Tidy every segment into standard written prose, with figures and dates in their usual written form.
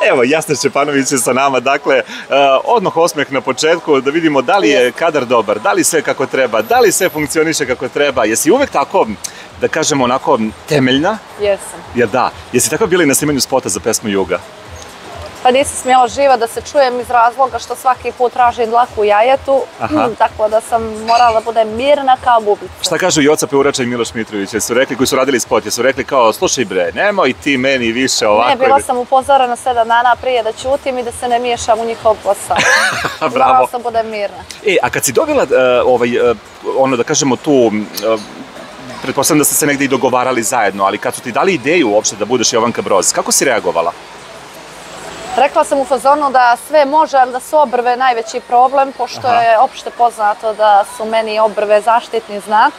Evo, Jasna Šćepanović je sa nama, dakle, odmah osmeh na početku, da vidimo da li je kadar dobar, da li sve kako treba, da li sve funkcioniše kako treba. Jesi uvek tako, da kažemo, onako temeljna? Jesam. Jer da, jesi tako bila i na snimanju spota za pesmu Juga? Pa nisam smjela živa da se čujem iz razloga što svaki put tražim dlaku u jajetu, tako da sam morala da budem mirna kao bubica. Šta kažu Joca Peurača i Miloš Mitrović? Jesu rekli, koji su radili spot, jesu rekli kao, slušaj bre, nemoj ti meni više ovako... Ne, bila sam upozorena 7 dana prije da ćutim i da se ne miješam u njihov posao. Morala sam budem mirna. A kad si dobila, ono da kažemo tu... Pretpostavljam da ste se negde i dogovarali zajedno, ali kad su ti dali ideju uopšte da budeš Jovanka Broz, kako si reagovala? Rekla sam u fazonu da sve može, ali da su obrve najveći problem, pošto je opšte poznato da su meni obrve zaštitni znak.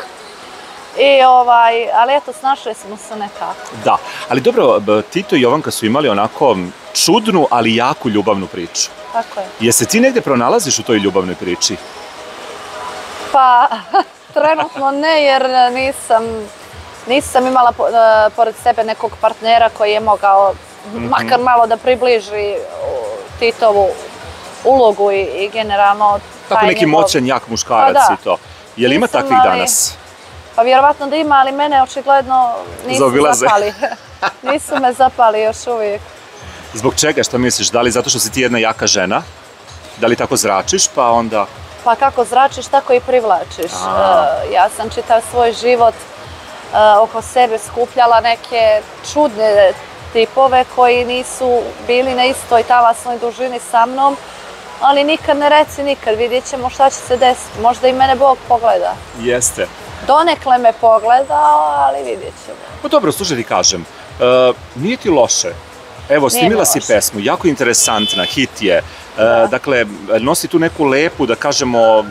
Ali eto, snašli smo se nekako. Da, ali dobro, Tito i Jovanka su imali onako čudnu, ali jaku ljubavnu priču. Tako je. Jesi ti negde pronalaziš u toj ljubavnoj priči? Pa, trenutno ne, jer nisam imala pored sebe nekog partnera koji je mogao makar malo da približi Titovu ulogu i generalno... Tako neki moćan, jak muškarac i to. Je li ima takvih danas? Pa vjerovatno da ima, ali mene očigledno nisu zapali. Nisu me zapali još uvijek. Zbog čega, što misliš? Da li zato što si ti jedna jaka žena? Da li tako zračiš, pa onda... Pa kako zračiš, tako i privlačiš. Ja sam čitav svoj život oko sebe skupljala neke čudne tipove koji nisu bili na istoj talasnoj dužini sa mnom, ali nikad ne reci nikad, vidjet ćemo šta će se desiti. Možda i mene Bog pogleda. Jeste. Donekle me pogledao, ali vidjet ćemo. Pa dobro, slušaj ti kažem, nije ti loše. Evo, snimila si pesmu, jako interesantna, hit je. Dakle, nosi tu neku lepu, da kažemo,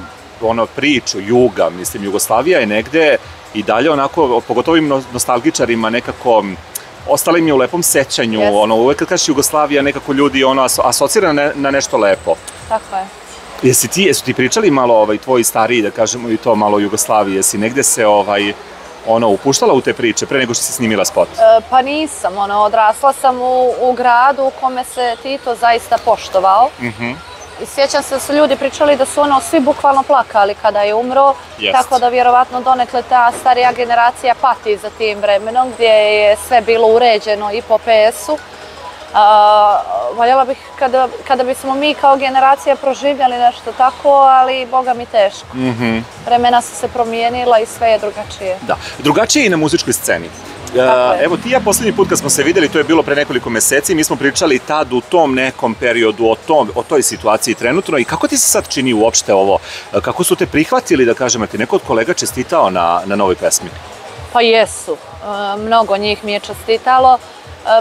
priču, Juga, mislim, Jugoslavija je negde i dalje onako, pogotovo im nostalgičarima nekako ostali mi u lepom sećanju, uvek kad kažeš Jugoslavija, nekako ljudi asocira na nešto lepo. Tako je. Jesu ti pričali malo tvoji stariji, da kažemo i to malo o Jugoslaviji, jesi negde se upuštala u te priče pre nego što si snimila spot? Pa nisam, odrasla sam u gradu u kome se Tito zaista poštovao. I sjećam se da su ljudi pričali da su svi bukvalno plakali kada je umro, tako da vjerovatno donekle ta starija generacija pati za tim vremenom gdje je sve bilo uređeno i po PS-u. Voljela bih kada bismo mi kao generacija proživljali nešto tako, ali Boga mi teško. Vremena su se promijenila i sve je drugačije. Da, drugačije i na muzičkoj sceni. Evo ti i ja poslednji put kad smo se videli, to je bilo pre nekoliko meseci, mi smo pričali tad u tom nekom periodu o toj situaciji trenutno i kako ti se sad čini uopšte ovo? Kako su te prihvatili, da kažem, ti neko od kolega čestitao na novoj pesmi? Pa jesu, mnogo njih mi je čestitalo.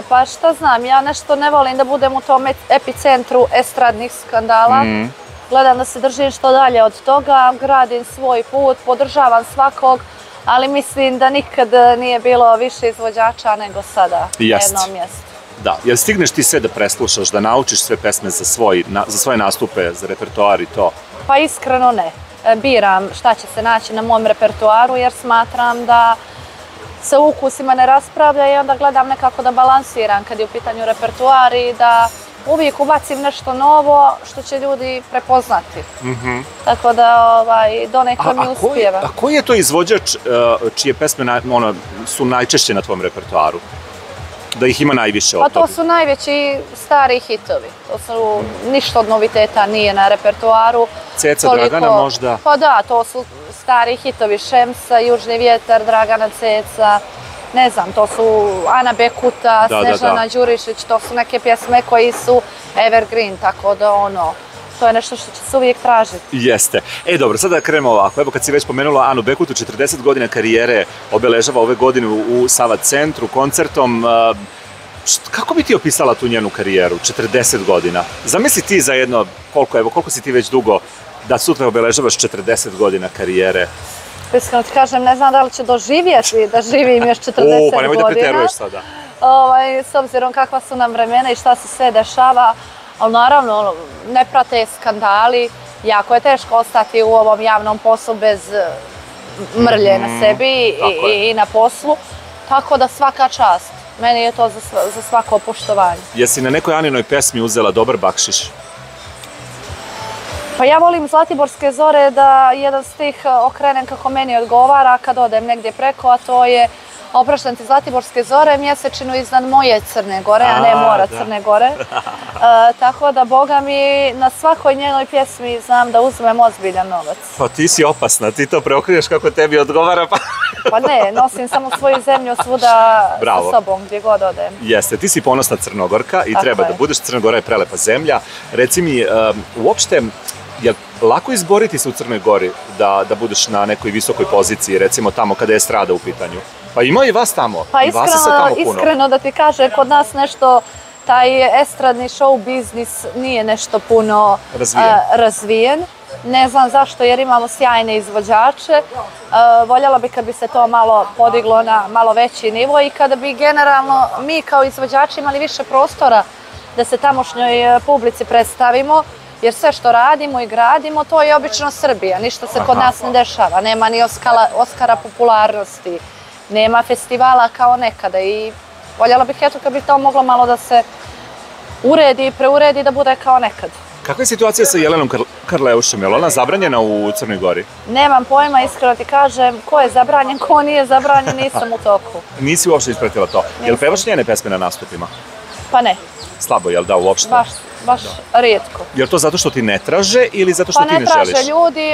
Pa šta znam, ja nešto ne volim da budem u tom epicentru estradnih skandala. Gledam da se držim što dalje od toga, gradim svoj put, podržavam svakog, ali mislim da nikad nije bilo više izvođača nego sada na jednom mjestu. Da, jel stigneš ti sve da preslušaš, da naučiš sve pesme za svoje nastupe, za repertoar i to? Pa iskreno ne. Biram šta će se naći na mom repertoaru jer smatram da se u ukusima ne raspravlja i onda gledam nekako da balansiram kad je u pitanju repertoar i da uvijek ubacim nešto novo što će ljudi prepoznati. Tako da donekle mi uspijeva. A koji je to izvođač čije pesme su najčešće na tvom repertoaru? Da ih ima najviše od toga? Pa to su najveći stari hitovi. Ništa od noviteta nije na repertoaru. Ceca Dragana možda? Pa da, to su stari hitovi Šemsa, Južni vjetar, Dragana Ceca, ne znam, to su Ana Bekuta, Snežana Đurišić, to su neke pjesme koji su evergreen, tako da to je nešto što će se uvijek tražiti. Jeste. Dobro, sada da krenemo ovako. Evo kad si već pomenula Anu Bekutu, 40 godina karijere obeležava ove godine u Sava centru koncertom. Kako bi ti opisala tu njenu karijeru, 40 godina? Zamisli ti za jedno, koliko si ti već dugo da sutra obeležavaš 40 godina karijere? Iskreno ti kažem, ne znam da li će doživjeti da živim još 40 godina. Pa nemoj da preteruješ sada. S obzirom kakva su nam vremena i šta se sve dešava, ali naravno ne prate skandali, jako je teško ostati u ovom javnom poslu bez mrlje na sebi i na poslu, tako da svaka čast. Meni je to za svako poštovanje. Jesi na nekoj Aninoj pesmi uzela dobar bakšiš? Pa ja volim Zlatiborske zore da jedan stih okrenem kako meni odgovara kad odem negdje preko, a to je opraštam ti Zlatiborske zore, mjesečinu iznad moje Crne Gore, a ne mora Crne Gore. Tako da, Boga mi, na svakoj njenoj pjesmi znam da uzmem ozbiljan novac. Pa ti si opasna, ti to preokreneš kako tebi odgovara, pa... Pa ne, nosim samo svoju zemlju svuda sa sobom, gdje god odem. Jeste, ti si ponosna Crnogorka i treba da budeš. Crna Gora je prelepa zemlja. Reci mi, uopšte, je lako izboriti se u Crnoj Gori da budeš na nekoj visokoj poziciji, recimo tamo kada je estrada u pitanju? Pa ima i vas tamo, i vas je sad tamo puno. Iskreno da ti kaže, kod nas nešto, taj estradni show biznis nije nešto puno razvijen. Ne znam zašto, jer imamo sjajne izvođače. Voljela bi kad bi se to malo podiglo na malo veći nivo i kada bi generalno mi kao izvođači imali više prostora da se tamošnjoj publici predstavimo, jer sve što radimo i gradimo, to je obično Srbija. Ništa se kod nas ne dešava. Nema ni Oskara popularnosti, nema festivala kao nekada i voljela bih eto kad bi to moglo malo da se uredi i preuredi da bude kao nekad. Kakva je situacija sa Jelenom Karleušem? Je li ona zabranjena u Crnoj Gori? Nemam pojma, iskreno ti kažem, ko je zabranjen, ko nije zabranjen, nisam u toku. Nisi uopšte ispratila to. Je li pevaš njene pesme na nastupima? Pa ne. Slabo, jel da, uopšte? Baš rijetko. Je li to zato što ti ne traže ili zato što ti ne želiš? Pa ne traže ljudi,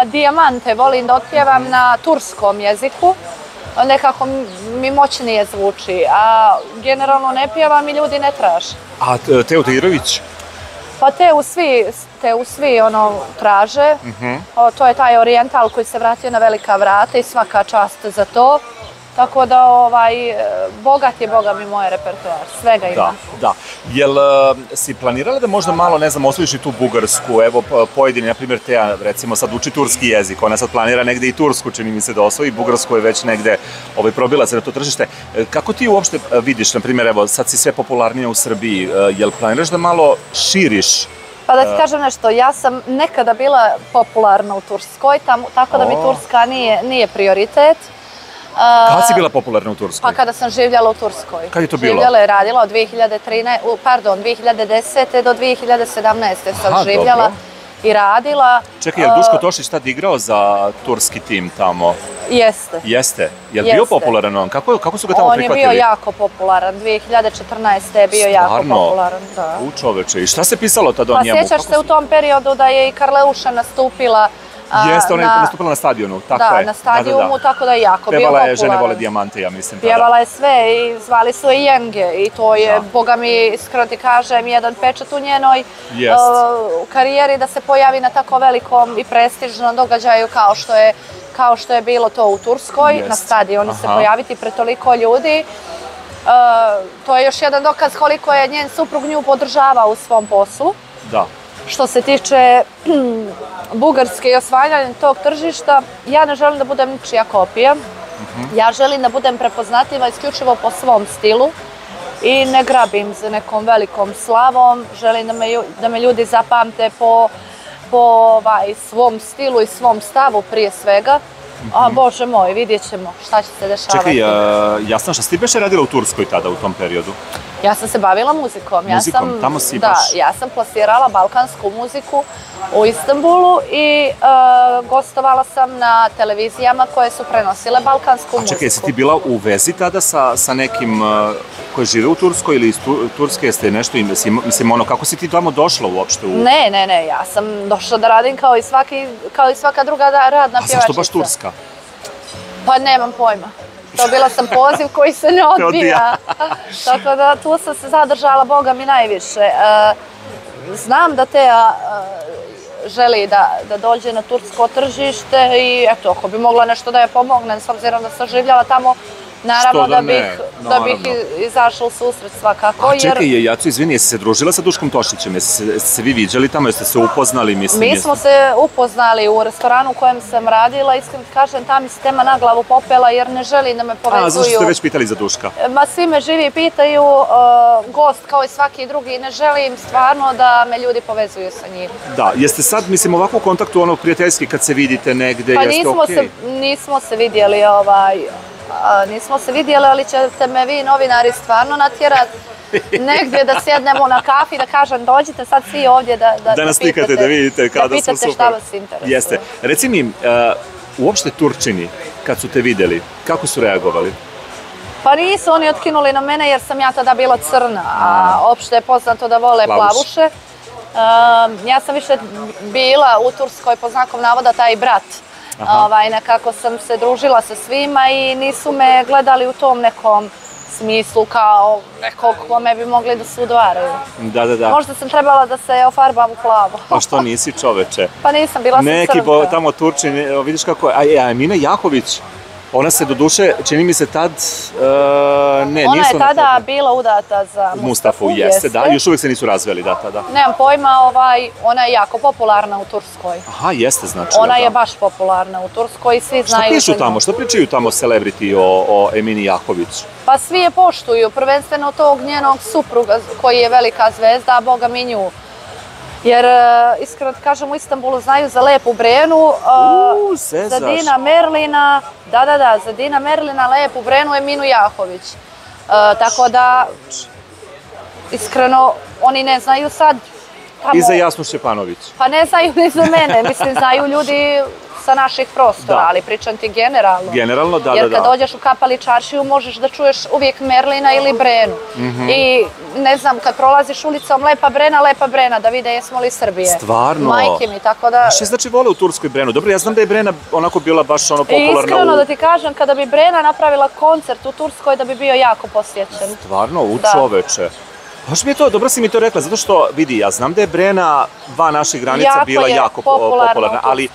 Dijamante volim da otpjevam na turskom jeziku. Nekako mi moćnije zvuči, a generalno ne pjevam i ljudi ne traže. A Teo Tirović? Pa Teu svi traže. To je taj orijental koji se vratio na velika vrata i svaka čast za to. Tako da, bogat je, Boga mi, moj repertoar. Svega ima. Da. Jel si planirala da možda malo, ne znam, osvojiš i tu bugarsku? Evo, pojedini, na primjer, Teja, recimo, sad uči turski jezik. Ona sad planira negde i tursku, čini mi se da osvoji. Bugarsku je već negde probila se na to tržište. Kako ti uopšte vidiš, na primjer, evo, sad si sve popularnija u Srbiji. Jel planiraš da malo širiš? Pa da ti kažem nešto, ja sam nekada bila popularna u Turskoj, tako da mi Turska nije prioritet. Kada si bila popularna u Turskoj? Pa kada sam živjela u Turskoj. Kad je to bilo? Živjela je radila od 2010. do 2017. sam živjela i radila. Čekaj, je li Duško Tošić tad igrao za turski tim tamo? Jeste. Jeste? Je li bio popularan on? Kako su ga tamo prihvatili? On je bio jako popularan. 2014. je bio jako popularan. U čoveče. I šta se pisalo tad o njemu? Pa sjećaš se u tom periodu da je i Karleuša nastupila. Jeste, ona je nastupila na stadionu, tako je. Da, na stadionu, tako da je jako bio popularan. Pjevala je Žene vole dijamante, ja mislim. Pjevala je sve i zvali su je Jenge i to je, Boga mi, iskreno ti kažem, jedan pečat u njenoj karijeri da se pojavi na tako velikom i prestižnom događaju kao što je bilo to u Turskoj, na stadionu se pojaviti pred toliko ljudi. To je još jedan dokaz koliko je njen suprug nju podržavao u svom poslu. Da. Što se tiče Bugarske i osvajanja tog tržišta, ja ne želim da budem ničija kopija. Ja želim da budem prepoznatljiva isključivo po svom stilu i ne grabim za nekom velikom slavom. Želim da me ljudi zapamte po svom stilu i svom stavu prije svega. A Bože moj, vidjet ćemo šta će se dešavati. Čekaj, jasno, šta si ti beše radila u Turskoj tada u tom periodu? Ja sam se bavila muzikom. Muzikom, tamo si baš? Da, ja sam plasirala balkansku muziku u Istanbulu i gostovala sam na televizijama koje su prenosile balkansku muziku. A čekaj, jesi ti bila u vezi tada sa nekim koji žive u Turskoj ili iz Turske, jeste nešto, mislim, kako si ti tamo došla uopšte? Ne, ja sam došla da radim kao i svaka druga radna pjevačica. A zašto baš Turska? Pa nemam pojma. Dobila sam poziv koji se ne odbija. Tako da tu sam se zadržala, Boga mi, najviše. Znam da Teja želi da dođe na tursko tržište i eto, ako bi mogla nešto da je pomognem, s obzirom da sam živjela tamo, naravno da bih izašla u susret svakako. A čekaj, Jaco, izvini, jesi se družila sa Duškom Tošićem? Jeste se vi viđali tamo, jeste se upoznali? Mi smo se upoznali u restoranu u kojem sam radila, iskreno kažem, ta mi se tema na glavu popela jer ne želim da me povezuju. A, zašto ste već pitali za Duška? Ma svi me živi pitaju, gost kao i svaki drugi, ne želim stvarno da me ljudi povezuju sa njim. Da, jeste sad, mislim, ovako u kontaktu prijateljski kad se vidite negde, jeste okej? Pa nismo se vidjeli nismo se vidjeli, ali ćete me vi novinari stvarno natjerati negdje da sjednemo na kafi, da kažem dođite sad svi ovdje da nas slikate, da vidite kao da smo super. Šta vas interesuje. Jeste. Reci mi, uopšte Turčini, kad su te vidjeli, kako su reagovali? Pa nisu oni otkinuli na mene jer sam ja tada bila crna, a opšte je poznato da vole plavuše. Ja sam više bila u Turskoj po znakom navoda taj brat. Nekako sam se družila sa svima i nisu me gledali u tom nekom smislu kao nekog kome bi mogli da se udvaraju. Da. Možda sam trebala da se ofarbam u plavo. Pa što nisi čoveče? Pa nisam, bila sam crnka. Neki tamo Turčin, vidiš kako je, a Emina Jahović, ona se doduše, čini mi se tad, Ona je tada bila udata za Mustafu. Jeste, da, još uvijek se nisu razveli, da, tada. Nemam pojma, ona je jako popularna u Turskoj. Aha, jeste, znači. Ona je baš popularna u Turskoj i svi znaju. Šta pišu tamo, što pričaju tamo celebrity o Emini Jahović? Pa svi je poštuju, prvenstveno tog njenog supruga koji je velika zvezda, a boga mi nju. Jer, iskreno ti kažem, u Istanbulu znaju za Lepu Brenu, za Dina Merlina, za Dina Merlina, Lepu Brenu, Eminu Jahović. Tako da, iskreno, oni ne znaju sad... I za Jasnu Šćepanović. Pa ne znaju ni za mene, mislim, znaju ljudi sa naših prostora, ali pričam ti generalno. Generalno, da. Jer kad dođeš u Kapali čaršiju možeš da čuješ uvijek Merlina ili Brenu. I ne znam, kad prolaziš ulicom Lepa Brena, da vide jesmo li Srbije. Stvarno? Majke mi, tako da... A što znači vole u Turskoj Brenu? Dobro, ja znam da je Brena onako bila baš popularna u... Iskreno da ti kažem, kada bi Brena napravila koncert u Turskoj, da bi bio jako posjećen. Stvarno, u čoveče. Baš mi je to, dobro si mi to rekla, zato što, vidi, ja znam da je Brena van naših granica bila jako popularna, ali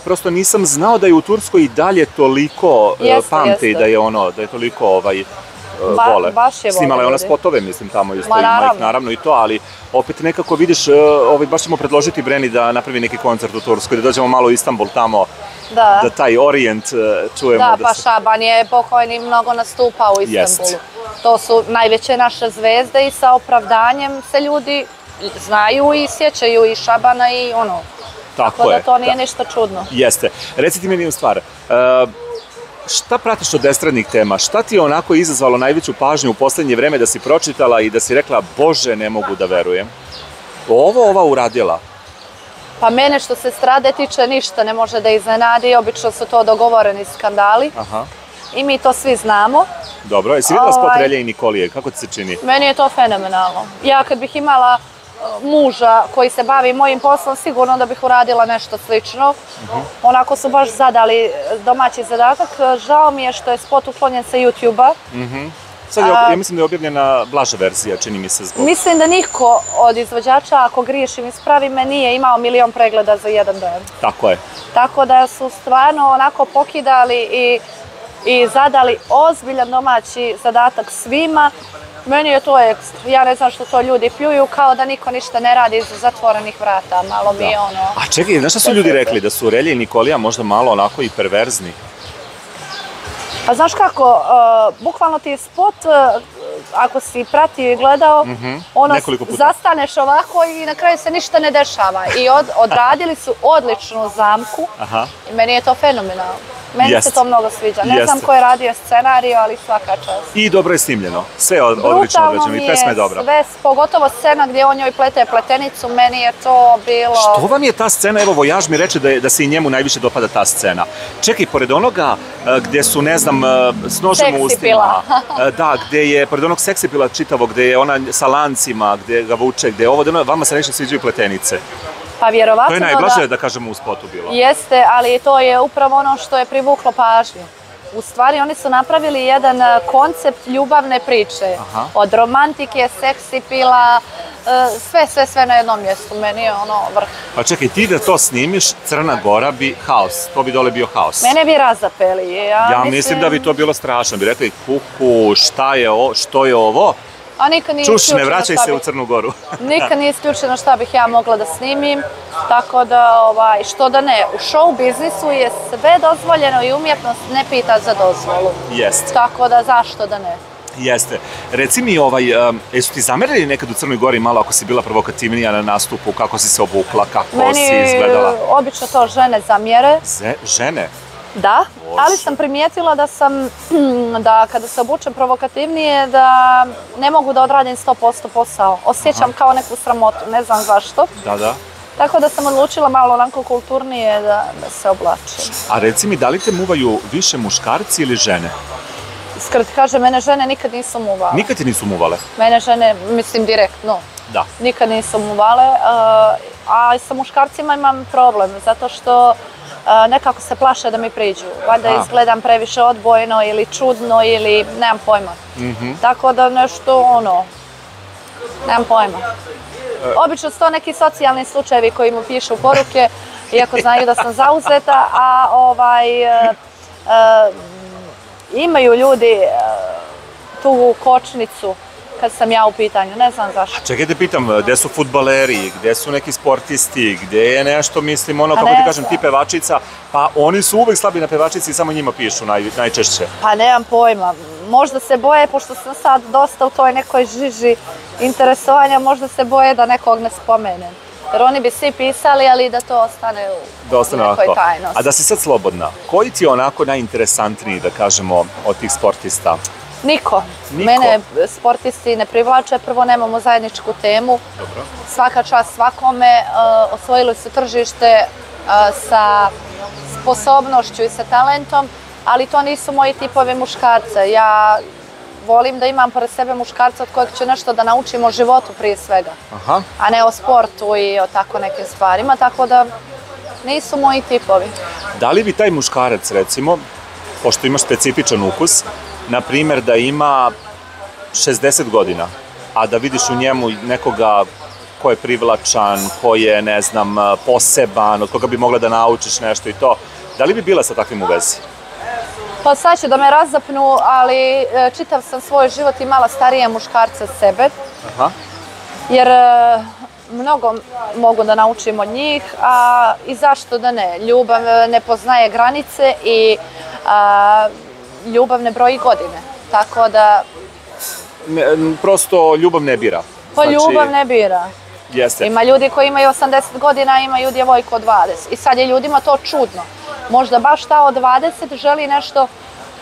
prosto nisam znao da je u Turskoj i dalje toliko pamte i da je toliko vole. Snimala je ona spotove, mislim, tamo isto, ima ih naravno i to, ali opet nekako vidiš, baš ćemo predložiti Breni da napravi neki koncert u Turskoj, da dođemo malo u Istanbul tamo, da taj orijent čujemo. Da, pa Šaban je pokojni mnogo nastupao u Istanbulu. To su najveće naše zvezde i sa opravdanjem se ljudi znaju i sjećaju i Šabana i ono. Tako da to nije ništa čudno. Jeste. Reci ti meni jednu stvar. Šta pratiš od estradnih tema? Šta ti je onako izazvalo najveću pažnju u poslednje vreme da si pročitala i da si rekla, Bože, ne mogu da verujem? Ova uradila? Pa mene što se estrade tiče ništa ne može da iznenadi. Obično su to dogovoreni skandali. I mi to svi znamo. Dobro, jesi vidjela spot Relje i Nikolije? Kako ti se čini? Meni je to fenomenalno. Ja kad bih imala muža koji se bavi mojim poslom, sigurno da bih uradila nešto slično. Onako su baš zadali domaći zadatak. Žao mi je što je spot uklonjen sa YouTube-a. Sad ja mislim da je objavljena blaža verzija, čini mi se zbog... Mislim da niko od izvođača, ako griješim ispravi me, nije imao 1.000.000 pregleda za jedan dan. Tako je. Tako da su stvarno onako pokidali i zadali ozbiljan domaći zadatak svima. Meni je to ekstra. Ja ne znam što to ljudi pljuju, kao da niko ništa ne radi iza zatvorenih vrata. Malo mi je ono... A čekaj, znaš šta su ljudi rekli? Da su Relje i Nikolija možda malo onako i perverzni? Pa znaš kako, bukvalno ti je spot, ako si pratio i gledao, ono zastaneš ovako i na kraju se ništa ne dešava. I odradili su odličnu zamku i meni je to fenomenalno. Meni se to mnogo sviđa. Ne znam ko je radio scenariju, ali svaka čast. I dobro je snimljeno. Sve je odlično određeno i pesma je dobra. Sve, pogotovo scena gdje on njoj plete pletenicu, meni je to bilo... Što vam je ta scena, evo Vojaž mi reče da se i njemu najviše dopada ta scena. Čekaj, pored onoga gdje su, ne znam, s nožem u ustima, da, gdje je, pored onog seksipila čitavog, gdje je ona sa lancima, gdje ga vuče, gdje je ovo, vama se nešto sviđaju pletenice. Pa vjerovatno da... To je najblaže da kažemo u spotu bilo. Jeste, ali to je upravo ono što je privuklo pažnju. U stvari oni su napravili jedan koncept ljubavne priče. Od romantike, seksipila, sve na jednom mjestu. Meni je ono vrh. Pa čekaj, ti da to snimiš, Crna Gora bi haos. To bi dole bio haos. Mene bi razapeli. Ja mislim da bi to bilo strašno. Bi rekli, kuku, šta je ovo, što je ovo? Čuš, ne vraćaj se u Crnu Goru. Nikad nije isključeno šta bih ja mogla da snimim, tako da, što da ne, u show biznisu je sve dozvoljeno i umjetnost ne pita za dozvolu. Jeste. Tako da, zašto da ne? Jeste. Reci mi, jesu ti zamerili nekad u Crnoj Gori malo ako si bila provokativnija na nastupu, kako si se obukla, kako si izgledala? Meni obično to žene zamjere. Žene? Da, ali sam primijetila da kada se obučem provokativnije, da ne mogu da odradim 100% posao. Osjećam kao neku sramotu, ne znam zašto. Da. Tako da sam odlučila malo onako kulturnije da se oblačim. A reci mi, da li te muvaju više muškarci ili žene? Iskreno ti kažem, mene žene nikad nisu muvale. Nikad ti nisu muvale? Mene žene, mislim direktno, Da. nikad nisu muvale. A sa muškarcima imam problem, zato što nekako se plaše da mi priđu. Valjda izgledam previše odbojno ili čudno ili nemam pojma. Tako da nešto nemam pojma. Obično su to neki socijalni slučajevi koji mu pišu poruke, iako znaju da sam zauzeta, a imaju ljudi tu kočnicu kad sam ja u pitanju, ne znam zašto. Čekaj te pitam, gde su fudbaleri, gde su neki sportisti, gde je nešto, mislim, kako ti kažem, ti pevačica, pa oni su uvek slabi na pevačici i samo njima pišu najčešće. Pa nemam pojma, možda se boje, pošto sam sad dosta u toj nekoj žiži interesovanja, možda se boje da nekog ne spomenem. Jer oni bi svi pisali, ali da to ostane u nekoj tajnosti. A da si sad slobodna, koji ti je onako najinteresantniji, da kažemo, od tih sportista? Niko. Mene sportisti ne privlače, prvo nemamo zajedničku temu. Svaka čast svakome, osvojili su tržište sa sposobnošću i sa talentom, ali to nisu moji tipovi muškarca. Ja volim da imam pored sebe muškarca od kojeg ću nešto da naučim o životu prije svega, a ne o sportu i o tako nekim stvarima, tako da nisu moji tipovi. Da li bi taj muškarac, recimo, pošto imaš specifičan ukus, na primjer da ima 60 godina, a da vidiš u njemu nekoga ko je privlačan, ko je, ne znam, poseban, od koga bi mogla da naučiš nešto i to, da li bi bila sa takvim u vezi? Pa sad će da me razapnu, ali čitav sam svoj život imala starije muškarce od sebe, jer mnogo mogu da naučim od njih, a i zašto da ne? Ljubav ne poznaje granice i ljubav ne broji godine, tako da... Prosto ljubav ne bira. Pa ljubav ne bira. Jeste. Ima ljudi koji imaju 80 godina, imaju djevojku od 20. I sad je ljudima to čudno. Možda baš ta od 20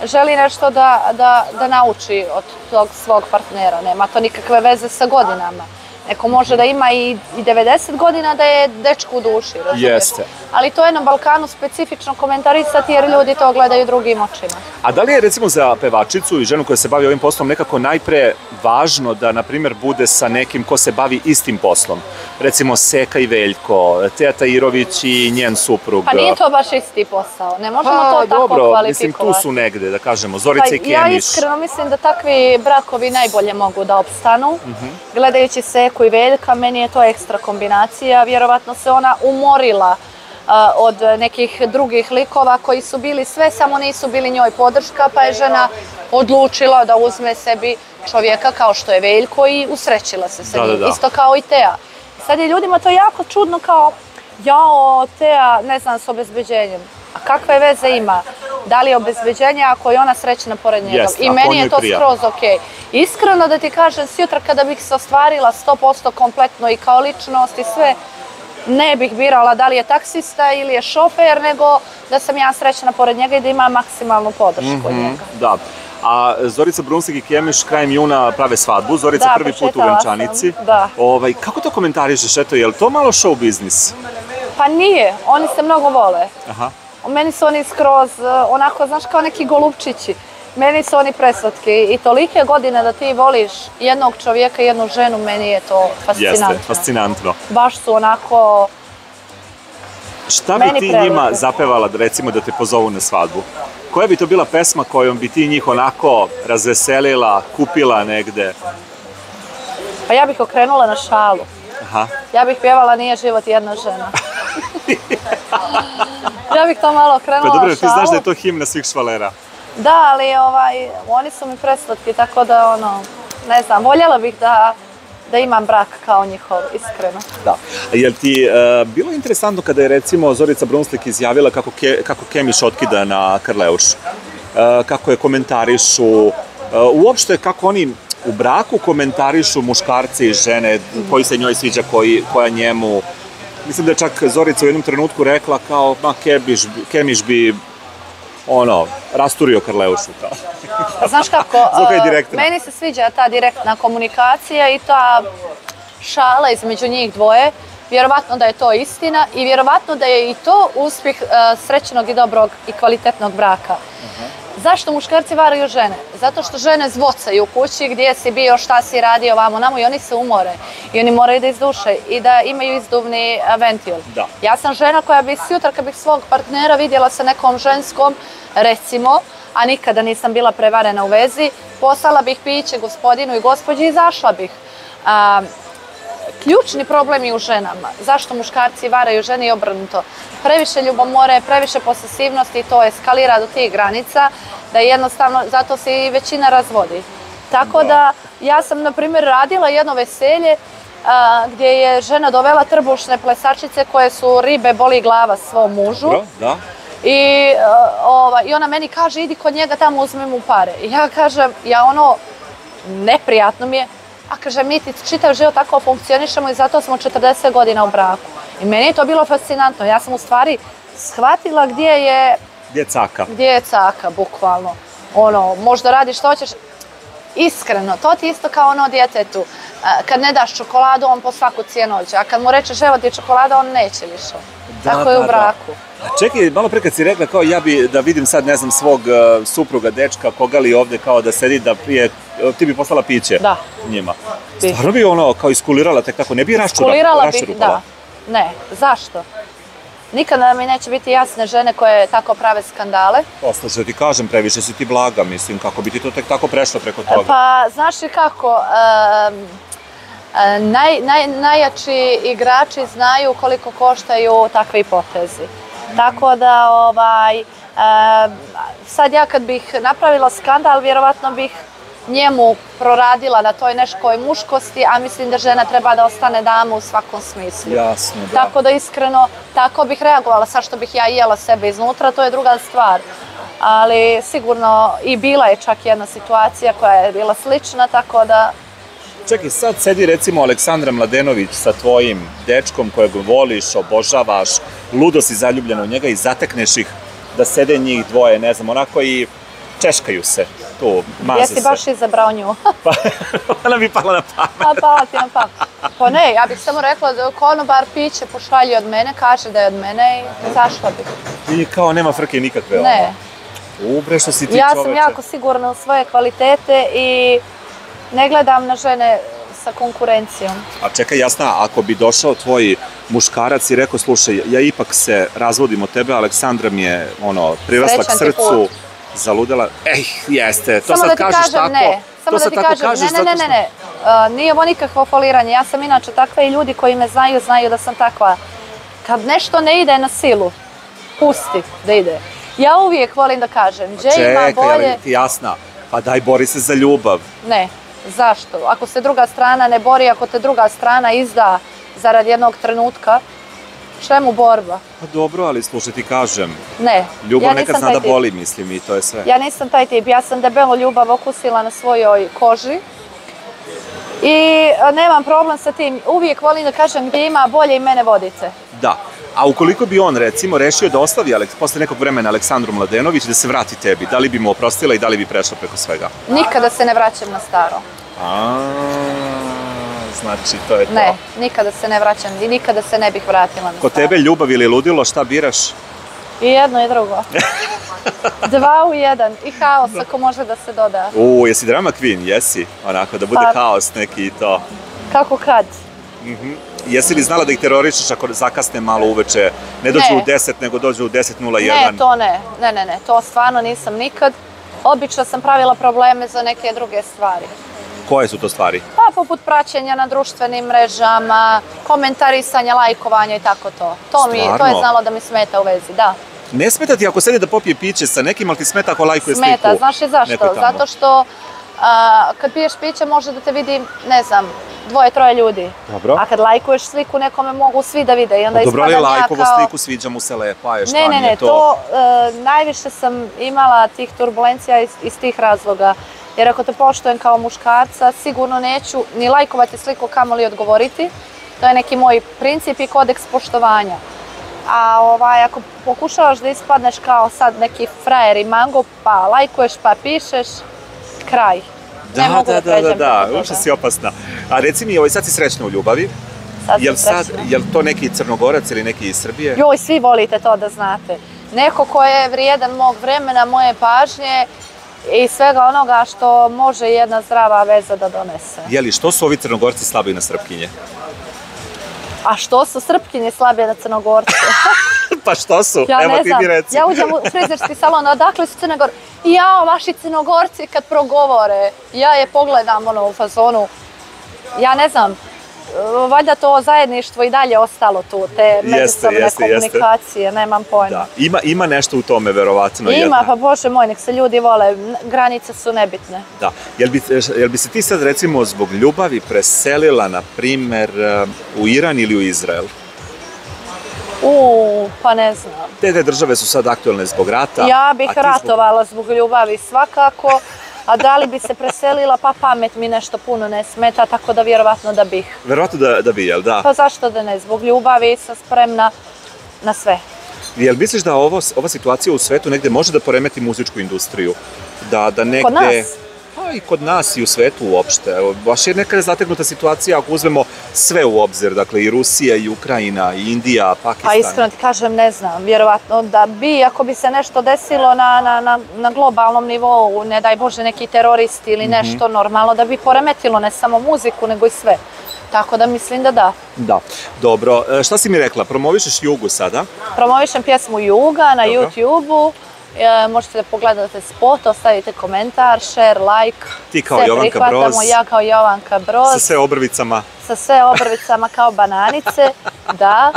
želi nešto da nauči od tog svog partnera. Nema to nikakve veze sa godinama. Neko može da ima i 90 godina da je dečko u duši, razumiješ? Jeste. Ali to je na Balkanu specifično komentarisati jer ljudi to gledaju drugim očima. A da li je recimo za pevačicu i ženu koja se bavi ovim poslom nekako najpre važno da, na primjer, bude sa nekim ko se bavi istim poslom? Recimo Seka i Veljko, Teja Tahirović i njen suprug. Pa nije to baš isti posao, ne možemo to tako kvalifikovati. Mislim, tu su negde, da kažemo, Zorica i Kemiš. Ja iskreno mislim da takvi brakovi najbolje mogu da opstanu. Gledajući Seku i Veljka, meni je to ekstra kombinacija. Vjerovatno se ona umorila od nekih drugih likova koji su bili sve, samo nisu bili njoj podrška, pa je žena odlučila da uzme sebi čovjeka kao što je Veljko i usrećila se sa njim. Isto kao i Teja. Sad je ljudima to jako čudno kao, jao, Teja, ne znam, s obezbeđenjem. A kakve veze ima? Da li je obezbeđenje ako je ona srećna pored njega? I meni je to skroz okej. Iskreno da ti kažem, sjutra kada bih se ostvarila 100% kompletno i kao ličnost i sve, ne bih birala da li je taksista ili je šofer, nego da sam ja srećna pored njega i da ima maksimalnu podršku od njega. Da. A Zorica Brunslik i Kemiš krajem juna prave svadbu, Zorica prvi put u venčanici. Kako to komentarišeš, eto, je li to malo show biznis? Pa nije, oni se mnogo vole. Meni su oni skroz, onako, znaš, kao neki golubčići. Meni su oni preslatki i tolike godine da ti voliš jednog čovjeka i jednu ženu, meni je to fascinantno. Jeste, fascinantno. Baš su onako... Šta bi ti njima zapevala, recimo, da te pozovu na svadbu? Koja bi to bila pesma kojom bi ti njih onako razveselila, kupila negde? Pa ja bih okrenula na šalu. Ja bih pjevala Nije život jedna žena. Ja bih to malo okrenula na šalu. Pa dobro, ti znaš da je to himna svih švalera. Da, ali oni su mi preslatki, tako da, ne znam, voljela bih da imam brak kao njihov, iskreno. Da. Jel ti bilo interesantno kada je, recimo, Zorica Brunslik izjavila kako Kemiš otkida na Krleuš? Kako je komentarišu, uopšte kako oni u braku komentarišu muškarci i žene, koji se njoj sviđa, koja njemu. Mislim da je čak Zorica u jednom trenutku rekla kao, Kemiš bi rasturio Karleušu. Znaš kako, meni se sviđa ta direktna komunikacija i ta šala između njih dvoje. Vjerovatno da je to istina i vjerovatno da je i to uspjeh srećnog i dobrog i kvalitetnog braka. Zašto muškarci varaju žene? Zato što žene zvocaju u kući gdje si bio, šta si radio, vamo, namo i oni se umore. I oni moraju da izduše i da imaju izduvni ventil. Ja sam žena koja bi sutra kad bih svog partnera vidjela sa nekom ženskom, recimo, a nikada nisam bila prevarena u vezi, poslala bih piće gospodinu i gospođi i izašla bih. Ključni problem je u ženama. Zašto muškarci varaju žene i obrnuto? Previše ljubomore, previše posesivnosti i to eskalira do tih granica da jednostavno, zato se i većina razvodi. Tako da, ja sam, na primjer, radila jedno veselje gdje je žena dovela trbušne plesačice koje su ribe boli glava svom mužu. I ona meni kaže, idi kod njega tamo uzmi mu pare. I ja kažem, neprijatno mi je, a kaže, mi ti čitav život tako funkcionišemo i zato smo 40 godina u braku. I meni je to bilo fascinantno. Ja sam u stvari shvatila gdje je caka. Gdje je caka, bukvalno. Možda radiš što hoćeš. Iskreno, to ti isto kao djetetu. Kad ne daš čokoladu, on po svaku cijenu hoće. A kad mu rečeš, evo ti čokolada, on neće više. Tako je u braku. A čekaj, malo pre kad si rekla kao ja bi da vidim sad, ne znam, svog supruga, dečka, koga li ovde kao da sedi da prije, ti bi poslala piće njima. Stvarno bi kao iskulirala tek tako, ne bi raščurupala? Da. Ne, zašto? Nikada mi neće biti jasne žene koje tako prave skandale. Slušaj, ti kažem, previše si ti blaga, mislim, kako bi ti to tek tako prešlo preko toga? Pa, znaš li kako, najjači igrači znaju koliko koštaju takvi potezi. Tako da, sad ja kad bih napravila skandal, vjerovatno bih njemu proradila na toj neškoj muškosti, a mislim da žena treba da ostane dama u svakom smislu. Jasno, da. Tako da iskreno, tako bih reagovala. Sad što bih ja jela sebe iznutra, to je druga stvar. Ali sigurno i bila je čak jedna situacija koja je bila slična, tako da... Čekaj, sad sedi recimo Aleksandra Mladenović sa tvojim dečkom kojeg voliš, obožavaš, ludo si zaljubljena u njega i zatekneš ih da sede njih dvoje, ne znam, onako i češkaju se, tu, maze se. Jesi baš izabrao nju? Ona mi pala na pamet. Pa pala ti na pamet. Pa ne, ja bih samo rekla da konobar piće pošalji od mene, kaže da je od mene i zašla bih. I kao nema frke nikakve, ne. Bre, što si ti čoveče. Ja sam jako sigurna u svoje kvalitete i ne gledam na žene sa konkurencijom. A čekaj, Jasna, ako bi došao tvoj muškarac i rekao, slušaj, ja ipak se razvodim od tebe, Aleksandra mi je, prirasla k srcu, zaludela, jeste, to sad kažeš tako. Samo da ti kažem, ne, nije ovo nikakvo foliranje, ja sam inače takva i ljudi koji me znaju da sam takva. Kad nešto ne ide na silu, pusti da ide. Ja uvijek volim da kažem, gdje ima bolje... Čekaj, ti Jasna, pa daj, bori se za ljubav. Ne. Zašto? Ako se druga strana ne bori, ako te druga strana izda zarad jednog trenutka, čemu borba? Pa dobro, ali slušaj ti kažem. Ne. Ljubav nekad zna da boli, mislim, i to je sve. Ja nisam taj tip, ja sam debelo ljubav okusila na svojoj koži i nemam problem sa tim. Uvijek volim da kažem gdje ima bolje i mene vodite. Da. A ukoliko bi on, recimo, rešio da ostavi posle nekog vremena Aleksandru Mladenović da se vrati tebi, da li bi mu oprostila i da li bi prešla preko svega? Nikada se ne vraćam na staro. Znači, to je to. Ne, nikada se ne vraćam i nikada se ne bih vratila na staro. Kod tebe ljubav ili ludilo, šta biraš? I jedno i drugo. 2 u 1 i haos ako može da se doda. Jesi drama queen, jesi? Onako, da bude haos neki i to. Kako kad? Jesi li znala da ih terorišeš ako zakasne malo uveče, ne dođu u 10, nego dođu u 10:01? Ne, to ne. Ne, to stvarno nisam nikad. Obično sam pravila probleme za neke druge stvari. Koje su to stvari? Pa poput praćenja na društvenim mrežama, komentarisanja, lajkovanja i tako to. To je znalo da mi smeta u vezi, da. Ne smeta ti ako sedi da popije piće sa nekim, ali ti smeta ako lajkuje sliku? Smeta, znaš li zašto? Zato što kad piješ piće može da te vidi, ne znam, 2-3 ljudi. Dobro. A kad lajkuješ sliku, nekome mogu svi da vide i onda ispada dobro, ali lajkovo sliku, sviđa mu se lepa, je šta nije to? To najviše sam imala tih turbulencija iz tih razloga. Jer ako te poštujem kao muškarca, sigurno neću ni lajkovati sliku, kamoli odgovoriti. To je neki moj princip i kodeks poštovanja. A ako pokušavaš da ispadneš kao sad neki frajer i mango, pa lajkuješ, pa pišeš, kraj. Ne mogu da pređem preko toga. Uopšte si opasna. A reci mi, sad si srećna u ljubavi? Jel to neki Crnogorac ili neki iz Srbije? Joj, svi volite to da znate. Neko ko je vrijedan mog vremena, moje pažnje i svega onoga što može jedna zdrava veza da donese. Jeli, što su ovi Crnogorci slabi na Srpkinje? A što su Srpkinje slabije na Crnogorce? Pa što su? Evo ti mi reci. Ja uđem u frizerski salon, odakle su Crnogorci? Jao, vaši Crnogorci kad progovore. Ja je pogledam u fazonu. Ja ne znam, valjda to zajedništvo i dalje ostalo tu, te međusobne komunikacije, nemam pojma. Ima nešto u tome, verovatno. Ima, pa bože moj, nek se ljudi vole, granice su nebitne. Da, jel bi se ti sad recimo zbog ljubavi preselila, na primer, u Iran ili u Izrael? Pa ne znam. Te države su sad aktuelne zbog rata. Ja bih ratovala zbog ljubavi svakako. A da li bi se preselila, pa pamet mi nešto puno ne smeta, tako da vjerovatno da bih. Verovatno da bi, jel da? Pa zašto da ne, zbog ljubavi sam spremna na sve. Jel misliš da ova situacija u svetu negde može da poremeti muzičku industriju? Da negde... Kod nas? Pa i kod nas i u svetu uopšte. Baš je nekada zategnuta situacija ako uzmemo sve u obzir, dakle i Rusija, i Ukrajina, i Indija, Pakistan. Pa iskreno ti kažem, ne znam, vjerovatno da bi, ako bi se nešto desilo na globalnom nivou, ne daj Bože neki teroristi ili nešto normalno, da bi poremetilo ne samo muziku, nego i sve. Tako da mislim da da. Da, dobro. Šta si mi rekla, promovišeš Jugu sada? Promovišem pjesmu Juga na YouTube-u. Možete da pogledate spot, ostavite komentar, share, like. Ti kao Jovanka Broz. Ja kao Jovanka Broz. Sa sve obrvicama. Sa sve obrvicama kao bananice, da.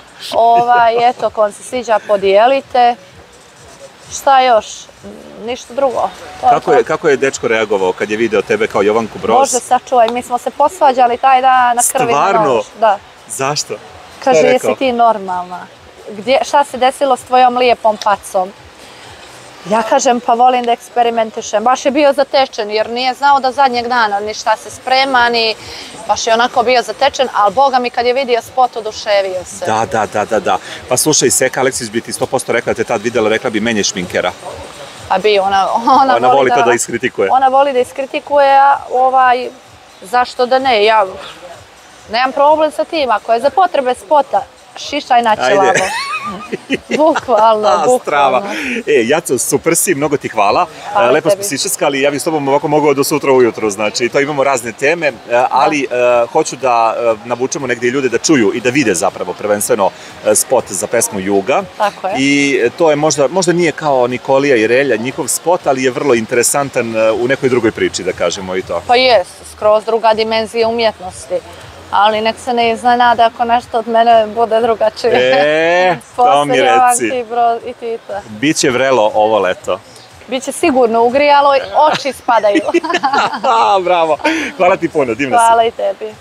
Eto, ako vam se sviđa, podijelite. Šta još? Ništa drugo. Kako je dečko reagovao kad je video tebe kao Jovanku Broz? Bože, sačuvaj, mi smo se posvađali taj dan na krvi na nož. Stvarno? Da. Zašto? Kaže, jesi ti normalna? Šta se desilo s tvojom lijepom pacom? Ja kažem, pa volim da eksperimentišem. Baš je bio zatečen, jer nije znao da zadnjeg dana ni šta se sprema, ni... Baš je onako bio zatečen, ali Boga mi kad je vidio spot, oduševio se. Da. Pa slušaj, Seka Aleksić bi ti 100% rekla da te tad videla, rekla bi menje šminkera. Pa bi, ona voli to da iskritikuje. Ona voli da iskritikuje, a zašto da ne? Ja nemam problem sa tim, ako je za potrebe spota, šišaj na ćelavo. Bukvalno. Strava. Jaco, super si, mnogo ti hvala. Lepo smo si išaskali, ja bih s tobom ovako mogao do sutra ujutru, znači to imamo razne teme, ali hoću da navučemo negdje ljude da čuju i da vide zapravo prvenstveno spot za pesmu Juga. Tako je. I to je možda nije kao Nikolija i Relja njihov spot, ali je vrlo interesantan u nekoj drugoj priči, da kažemo i to. Pa jest, skroz druga dimenzija umjetnosti. Ali nek se ne iznenada ako nešto od mene bude drugačije. To mi reci. I Tita. Biće vrelo ovo leto. Biće sigurno ugrijalo, oči spadaju. Bravo. Hvala ti puno, divna si. Hvala i tebi.